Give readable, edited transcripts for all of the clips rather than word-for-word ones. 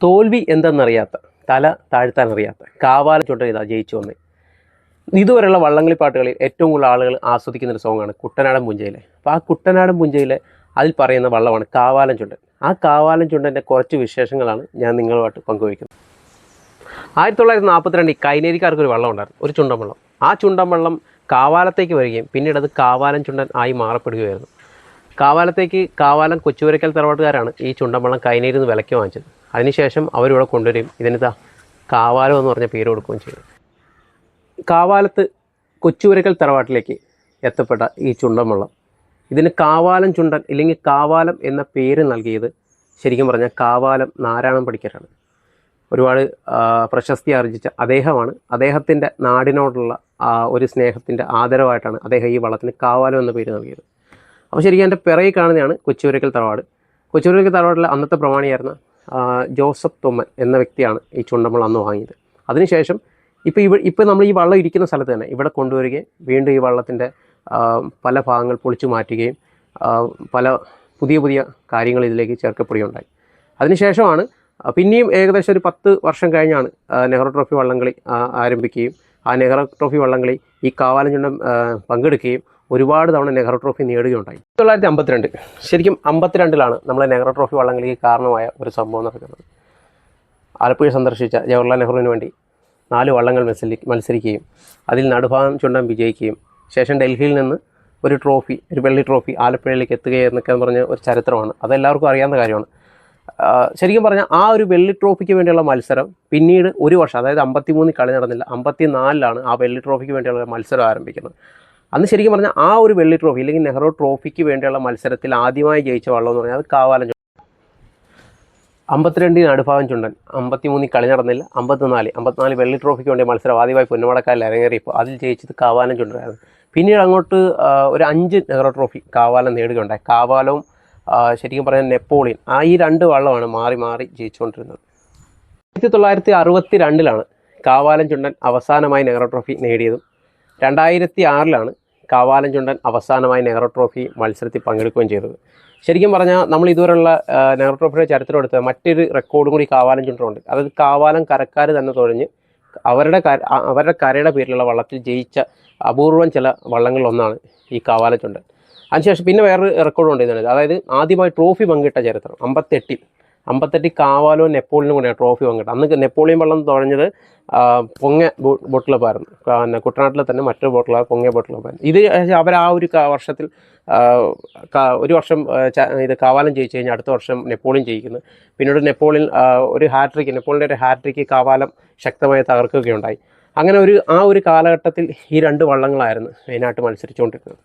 തോൽവി എന്തെന്നറിയാത്ത, തല താഴ്ത്താനറിയാത്ത കാവാല ചുണ്ടൻ ഇതാ ജയിച്ചു വന്നേ. ഇതുവരെയുള്ള വള്ളംകളി പാട്ടുകളിൽ ഏറ്റവും കൂടുതൽ ആളുകൾ ആസ്വദിക്കുന്നൊരു സോങ്ങാണ് കുട്ടനാടൻ പുഞ്ചയിലെ. അപ്പോൾ ആ കുട്ടനാടൻ പുഞ്ചയിലെ അതിൽ പറയുന്ന വള്ളമാണ് കാവാലൻ ചുണ്ടൻ. ആ കാവാലൻ ചുണ്ടൻ്റെ കുറച്ച് വിശേഷങ്ങളാണ് ഞാൻ നിങ്ങളുമായിട്ട് പങ്കുവയ്ക്കുന്നത്. 1942 കൈനേരിക്കാർക്കൊരു വള്ളം ഉണ്ടായിരുന്നു, ഒരു ചുണ്ടൻ വള്ളം. ആ ചുണ്ടൻ വള്ളം കാവാലത്തേക്ക് വരികയും പിന്നീട് അത് കാവാലൻ ചുണ്ടൻ ആയി മാറപ്പെടുകയായിരുന്നു. കാവാലത്തേക്ക് കാവാലം കൊച്ചുപുരയ്ക്കൽ തറവാട്ടുകാരാണ് ഈ ചുണ്ടൻ വള്ളം കൈനേരിൽ നിന്ന് വിലയ്ക്ക് വാങ്ങിച്ചത്. അതിനുശേഷം അവരിവിടെ കൊണ്ടുവരികയും ഇതിനിതാ കാവാലം എന്ന് പറഞ്ഞ പേര് കൊടുക്കുകയും ചെയ്തു. കാവാലത്ത് കൊച്ചുപുരയ്ക്കൽ തറവാട്ടിലേക്ക് എത്തപ്പെട്ട ഈ ചുണ്ടൻ വള്ളം ഇതിന് കാവാലം ചുണ്ടൻ ഇല്ലെങ്കിൽ കാവാലം എന്ന പേര് നൽകിയത് ശരിക്കും പറഞ്ഞാൽ കാവാലം നാരായണൻ പണിക്കരാണ്. ഒരുപാട് പ്രശസ്തി ആർജിച്ച അദ്ദേഹമാണ്. അദ്ദേഹത്തിൻ്റെ നാടിനോടുള്ള ഒരു സ്നേഹത്തിൻ്റെ ആദരവായിട്ടാണ് അദ്ദേഹം ഈ വള്ളത്തിന് കാവാലം എന്ന പേര് നൽകിയത്. അപ്പോൾ ശരിക്കും എൻ്റെ പിറകിൽ കാണുന്നതാണ് കൊച്ചുപുരയ്ക്കൽ തറവാട്. കൊച്ചുപുരയ്ക്കൽ തറവാട്ടിലെ അന്നത്തെ പ്രമാണിയായിരുന്ന ജോസഫ് തൊമ്മൻ എന്ന വ്യക്തിയാണ് ഈ ചുണ്ടൻ അന്ന് വാങ്ങിയത്. അതിനുശേഷം ഇപ്പോൾ നമ്മൾ ഈ വള്ളം ഇരിക്കുന്ന സ്ഥലത്ത് തന്നെ ഇവിടെ കൊണ്ടുവരികയും വീണ്ടും ഈ വള്ളത്തിൻ്റെ പല ഭാഗങ്ങൾ പൊളിച്ചു മാറ്റുകയും പല പുതിയ പുതിയ കാര്യങ്ങൾ ഇതിലേക്ക് ചേർക്കപ്പെടുകയുണ്ടായി. അതിനുശേഷമാണ് പിന്നെയും ഏകദേശം ഒരു 10 വർഷം കഴിഞ്ഞാണ് നെഹ്റു ട്രോഫി വള്ളംകളി ആരംഭിക്കുകയും ആ നെഹ്റു ട്രോഫി വള്ളംകളി ഈ കാവാലൻ ചുണ്ടൻ പങ്കെടുക്കുകയും ഒരുപാട് തവണ നെഹ്റു ട്രോഫി നേടുകയുണ്ടായി. 1952 ശരിക്കും 52-ലാണ് നമ്മളെ നെഹ്റു ട്രോഫി വള്ളംകളിക്ക് കാരണമായ ഒരു സംഭവം നടക്കുന്നത്. ആലപ്പുഴ സന്ദർശിച്ച ജവഹർലാൽ നെഹ്റുവിന് വേണ്ടി 4 വള്ളങ്ങൾ മത്സരിക്കുകയും അതിൽ നടുഭാഗം ചുണ്ടൻ വിജയിക്കുകയും ശേഷം ഡൽഹിയിൽ നിന്ന് ഒരു ട്രോഫി, ഒരു വെള്ളി ട്രോഫി ആലപ്പുഴയിലേക്ക് എത്തുകയെന്നൊക്കെ പറഞ്ഞ ഒരു ചരിത്രമാണ്. അതെല്ലാവർക്കും അറിയാവുന്ന കാര്യമാണ്. ശരിക്കും പറഞ്ഞാൽ ആ ഒരു വെള്ളി ട്രോഫിക്ക് വേണ്ടിയുള്ള മത്സരം പിന്നീട് ഒരു വർഷം, അതായത് 53 കളി നടന്നില്ല, 54-ലാണ് ആ വെള്ളി ട്രോഫിക്ക് വേണ്ടിയുള്ള മത്സരം ആരംഭിക്കുന്നത്. അന്ന് ശരിക്കും പറഞ്ഞാൽ ആ ഒരു വെള്ളി ട്രോഫി അല്ലെങ്കിൽ നെഹ്റു ട്രോഫിക്ക് വേണ്ടിയുള്ള മത്സരത്തിൽ ആദ്യമായി ജയിച്ച വള്ളം എന്ന് പറഞ്ഞാൽ അത് കാവാലൻ ചുണ്ടൻ. 52 നടുഭാഗം ചുണ്ടൻ, 53 കളി നടന്നില്ല, 54 വെള്ളി ട്രോഫിക്ക് വേണ്ടി മത്സരം ആദ്യമായി പുന്നമടക്കായലിൽ അരങ്ങേറിയപ്പോൾ അതിൽ ജയിച്ചത് കാവാലൻ ചുണ്ടനായിരുന്നു. പിന്നീട് അങ്ങോട്ട് ഒരു 5 നെഹ്റു ട്രോഫി കാവാലം നേടുകയുണ്ടായി. കാവാലവും ശരിക്കും പറഞ്ഞാൽ നെപ്പോളിയൻ, ഈ 2 വള്ളമാണ് മാറി മാറി ജയിച്ചുകൊണ്ടിരുന്നത്. 1962-ലാണ് കാവാലൻ ചുണ്ടൻ അവസാനമായി നെഹ്റു ട്രോഫി നേടിയതും 2006-ലാണ് കാവാലൻ ചുണ്ടൻ അവസാനമായി നെഹ്റു ട്രോഫി മത്സരത്തിൽ പങ്കെടുക്കുകയും ചെയ്തത്. ശരിക്കും പറഞ്ഞാൽ നമ്മൾ ഇതുവരെയുള്ള നെഹ്റു ട്രോഫിയുടെ ചരിത്രം എടുത്ത മറ്റൊരു റെക്കോർഡും കൂടി കാവാലൻ ചുണ്ടനുണ്ട്. അതായത് കാവാലം കരക്കാർ തന്നെ തുഴഞ്ഞ് അവരുടെ കരയുടെ പേരിലുള്ള വള്ളത്തിൽ ജയിച്ച അപൂർവം ചില വള്ളങ്ങളിലൊന്നാണ് ഈ കാവാലൻ ചുണ്ടൻ. അതിനുശേഷം പിന്നെ വേറൊരു റെക്കോർഡുണ്ട് ഇതിനകത്ത്. അതായത് ആദ്യമായി ട്രോഫി പങ്കിട്ട ചരിത്രം 58 കാവാലവും നെപ്പോളിയനും കൂടെയാണ് ട്രോഫി പങ്കിട്ടത്. അന്ന് നെപ്പോളിയൻ വള്ളം തുഴഞ്ഞത് പൊങ്ങ ബോട്ട് ക്ലബ്ബായിരുന്നു. പിന്നെ കുട്ടനാട്ടിലെ തന്നെ മറ്റൊരു ബോട്ട് ക്ലബ്ബ് പൊങ്ങ ബോട്ട് ക്ലബ്ബായിരുന്നു. ഇത് അവർ ആ ഒരു വർഷത്തിൽ ഒരു വർഷം ഇത് കാവാലം ജയിച്ചു കഴിഞ്ഞാൽ അടുത്ത വർഷം നെപ്പോളിയൻ ജയിക്കുന്നു. പിന്നീട് നെപ്പോളിയൻ നെപ്പോളിയൻ്റെ ഒരു ഹാട്രിക്ക് കാവാലം ശക്തമായി തകർക്കുകയുണ്ടായി. അങ്ങനെ ആ ഒരു കാലഘട്ടത്തിൽ ഈ 2 വള്ളങ്ങളായിരുന്നു മെയിനായിട്ട് മത്സരിച്ചുകൊണ്ടിരുന്നത്.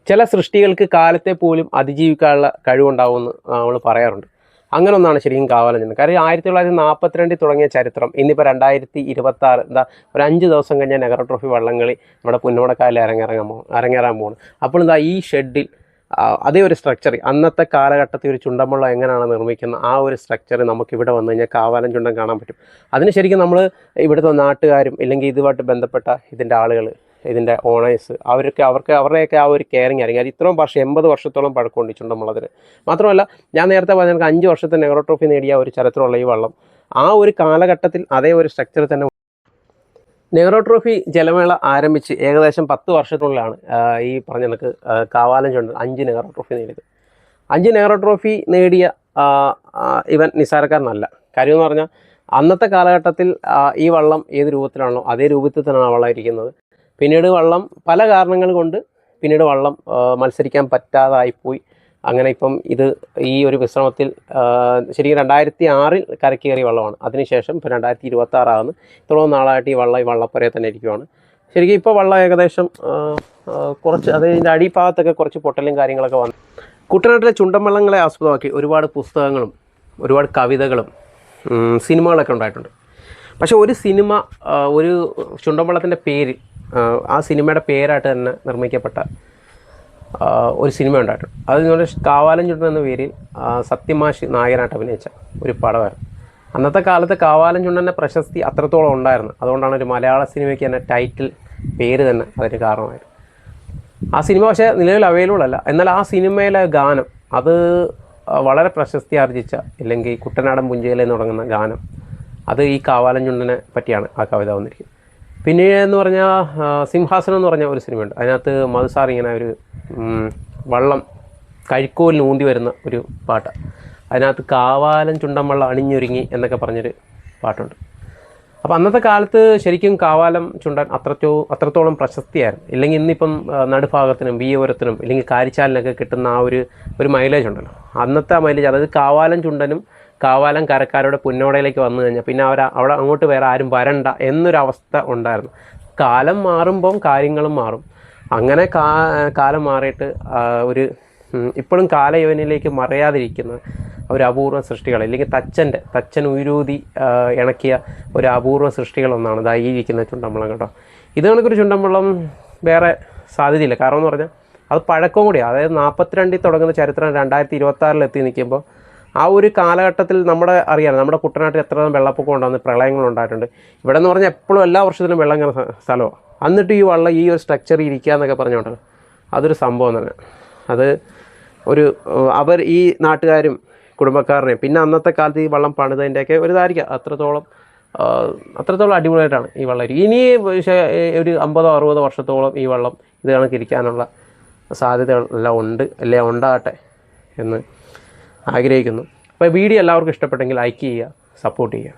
ചില സൃഷ്ടികൾക്ക് കാലത്തെ പോലും അതിജീവിക്കാനുള്ള കഴിവുണ്ടാവുമെന്ന് നമ്മൾ പറയാറുണ്ട്. അങ്ങനെ ഒന്നാണ് ശരിക്കും കാവാലൻ ചുണ്ടൻ. കാര്യം 1942 തുടങ്ങിയ ചരിത്രം ഇന്നിപ്പോൾ 2026 ഒരു 5 ദിവസം കഴിഞ്ഞാൽ നെഹ്റു ട്രോഫി വള്ളംകളി നമ്മുടെ പുന്നമടക്കായലിൽ അരങ്ങേറാൻ പോകുന്നു. അപ്പോൾ ഈ ഷെഡിൽ അതേ ഒരു സ്ട്രക്ചർ, അന്നത്തെ കാലഘട്ടത്തിൽ ഒരു ചുണ്ടൻ വള്ളം എങ്ങനെയാണ് നിർമ്മിക്കുന്നത് ആ ഒരു സ്ട്രക്ചർ നമുക്കിവിടെ വന്നു കഴിഞ്ഞാൽ കാവാലൻ ചുണ്ടൻ കാണാൻ പറ്റും. അതിന് ശരിക്കും നമ്മൾ ഇവിടുത്തെ നാട്ടുകാരും ഇല്ലെങ്കിൽ ഇതുമായിട്ട് ബന്ധപ്പെട്ട ഇതിൻ്റെ ആളുകൾ, ഇതിൻ്റെ ഓണേഴ്സ്, അവരുടെയൊക്കെ ആ ഒരു കെയറിങ് ആയിരിക്കും. അത് ഇത്രയും വർഷം 80 വർഷത്തോളം പഴക്കമുണ്ട് ഈ ചുണ്ടൻ വള്ളത്തിന്. മാത്രമല്ല ഞാൻ നേരത്തെ പറഞ്ഞ 5 വർഷത്തെ നെഹ്റു ട്രോഫി നേടിയ ഒരു ചരിത്രമുള്ള ഈ വള്ളം ആ ഒരു കാലഘട്ടത്തിൽ അതേ ഒരു സ്ട്രക്ചറിൽ തന്നെ. നെഹ്റു ട്രോഫി ജലമേള ആരംഭിച്ച് ഏകദേശം 10 വർഷത്തിനുള്ളിലാണ് ഈ പറഞ്ഞ കണക്ക് കാവാലൻ ചുണ്ടൻ 5 നെഹ്റു ട്രോഫി നേടിയത്. 5 നെഹ്റു ട്രോഫി നേടിയ ഇവൻ നിസ്സാരക്കാരനല്ല. കാര്യമെന്ന് പറഞ്ഞാൽ അന്നത്തെ കാലഘട്ടത്തിൽ ഈ വള്ളം ഏത് രൂപത്തിലാണോ അതേ രൂപത്തിൽ തന്നെയാണ് വള്ളം ഇരിക്കുന്നത്. പിന്നീട് വള്ളം പല കാരണങ്ങൾ കൊണ്ട് പിന്നീട് വള്ളം മത്സരിക്കാൻ പറ്റാതായിപ്പോയി. അങ്ങനെ ഇപ്പം ഈ ഒരു വിശ്രമത്തിൽ ശരിക്കും 2006-ൽ കരയ്ക്ക് കയറിയ വള്ളമാണ്. അതിനുശേഷം ഇപ്പോൾ 2026 ആകുന്നു. ഇത്രയും നാളായിട്ട് ഈ വള്ളപ്പുരയിൽ തന്നെ ഇരിക്കുവാണ്. ശരിക്കും ഇപ്പോൾ വള്ളം ഏകദേശം കുറച്ച് അതിൻ്റെ അടിഭാഗത്തൊക്കെ കുറച്ച് പൊട്ടലും കാര്യങ്ങളൊക്കെ വന്നു. കുട്ടനാട്ടിലെ ചുണ്ടൻ വള്ളങ്ങളെ ആസ്പദമാക്കി ഒരുപാട് പുസ്തകങ്ങളും ഒരുപാട് കവിതകളും സിനിമകളൊക്കെ ഉണ്ടായിട്ടുണ്ട്. പക്ഷേ ഒരു സിനിമ ഒരു ചുണ്ടൻ വള്ളത്തിൻ്റെ പേര് ആ സിനിമയുടെ പേരായിട്ട് തന്നെ നിർമ്മിക്കപ്പെട്ട ഒരു സിനിമ ഉണ്ടായിട്ടുണ്ട്. അത് കാവാലൻ ചുണ്ടൻ എന്ന പേരിൽ സത്യമാഷ് നായകനായിട്ട് അഭിനയിച്ച ഒരു പടമായിരുന്നു. അന്നത്തെ കാലത്ത് കാവാലൻ ചുണ്ടൻ്റെ പ്രശസ്തി അത്രത്തോളം ഉണ്ടായിരുന്നു. അതുകൊണ്ടാണ് ഒരു മലയാള സിനിമയ്ക്ക് തന്നെ ടൈറ്റിൽ പേര് തന്നെ അതിന് കാരണമായിരുന്നു. ആ സിനിമ പക്ഷേ നിലവിൽ അവൈലബിൾ അല്ല. എന്നാൽ ആ സിനിമയിലെ ഗാനം അത് വളരെ പ്രശസ്തി ആർജിച്ച ഇല്ലെങ്കിൽ കുട്ടനാടൻ പുഞ്ചയിലെ എന്ന് തുടങ്ങുന്ന ഗാനം, അത് ഈ കാവാലൻ ചുണ്ടനെ പറ്റിയാണ് ആ കവിത വന്നിരിക്കുന്നത്. പിന്നെ എന്ന് പറഞ്ഞാൽ സിംഹാസനം എന്ന് പറഞ്ഞ ഒരു സിനിമയുണ്ട്. അതിനകത്ത് മധുസാർ ഇങ്ങനെ ഒരു വള്ളം കഴിക്കോലിന് ഊന്തി വരുന്ന ഒരു പാട്ട്. അതിനകത്ത് കാവാലൻ ചുണ്ടൻ വള്ളം അണിഞ്ഞൊരുങ്ങി എന്നൊക്കെ പറഞ്ഞൊരു പാട്ടുണ്ട്. അപ്പോൾ അന്നത്തെ കാലത്ത് ശരിക്കും കാവാലം ചുണ്ടൻ അത്രത്തോളം പ്രശസ്തിയായിരുന്നു. ഇല്ലെങ്കിൽ ഇന്നിപ്പം നടുഭാഗത്തിനും വിയ്യൂരത്തിനും ഇല്ലെങ്കിൽ കാരിച്ചാലിനൊക്കെ കിട്ടുന്ന ആ ഒരു മൈലേജ് ഉണ്ടല്ലോ, അന്നത്തെ മൈലേജ്. അതായത് കാവാലം ചുണ്ടനും കാവാലം കരക്കാരുടെ പുന്നോടയിലേക്ക് വന്നു കഴിഞ്ഞാൽ പിന്നെ അവിടെ അങ്ങോട്ട് വേറെ ആരും വരണ്ട എന്നൊരവസ്ഥ ഉണ്ടായിരുന്നു. കാലം മാറുമ്പം കാര്യങ്ങളും മാറും. അങ്ങനെ കാലം മാറിയിട്ട് ഇപ്പോഴും കാലയവനിലേക്ക് മറയാതിരിക്കുന്ന ഒരു അപൂർവ സൃഷ്ടികൾ, അല്ലെങ്കിൽ തച്ചൻ ഉയരൂതി ഇണക്കിയ ഒരു അപൂർവ സൃഷ്ടികളൊന്നാണ് ഇതാ ഈ ഇരിക്കുന്ന ചുണ്ടൻവള്ളം കേട്ടോ. ഇത് കണക്കൊരു ചുണ്ടൻവള്ളം വേറെ സാധ്യതയില്ല. കാരണം എന്ന് പറഞ്ഞാൽ അത് പഴക്കവും കൂടിയാണ്. അതായത് 42 തുടങ്ങുന്ന ചരിത്രം 2026 എത്തി നിൽക്കുമ്പോൾ ആ ഒരു കാലഘട്ടത്തിൽ നമ്മുടെ കുട്ടനാട്ടിൽ എത്ര വെള്ളപ്പൊക്കം ഉണ്ടാകുന്ന പ്രളയങ്ങളുണ്ടായിട്ടുണ്ട്. ഇവിടെ എന്ന് പറഞ്ഞാൽ എപ്പോഴും എല്ലാ വർഷത്തിലും വെള്ളം കയറുന്ന സ്ഥലമാണ്. എന്നിട്ട് ഈ വള്ളം ഈ ഒരു സ്ട്രക്ചർ ഇരിക്കുക എന്നൊക്കെ പറഞ്ഞുകൊണ്ടല്ലോ, അതൊരു സംഭവം തന്നെ. അത് ഈ നാട്ടുകാരും കുടുംബക്കാരനെയും പിന്നെ അന്നത്തെ കാലത്ത് ഈ വള്ളം പണിതതിൻ്റെയൊക്കെ ഒരു ഇതായിരിക്കാം. അത്രത്തോളം അടിപൊളിയായിട്ടാണ് ഈ വള്ളം. ഇനി ഒരു 50-60 വർഷത്തോളം ഈ വള്ളം ഇത് കണക്കിരിക്കാനുള്ള സാധ്യതകളെല്ലാം ഉണ്ട്, അല്ലേ ഉണ്ടാകട്ടെ എന്ന് ആഗ്രഹിക്കുന്നു. അപ്പോൾ വീഡിയോ എല്ലാവർക്കും ഇഷ്ടപ്പെട്ടെങ്കിൽ ലൈക്ക് ചെയ്യുക, സപ്പോർട്ട് ചെയ്യുക.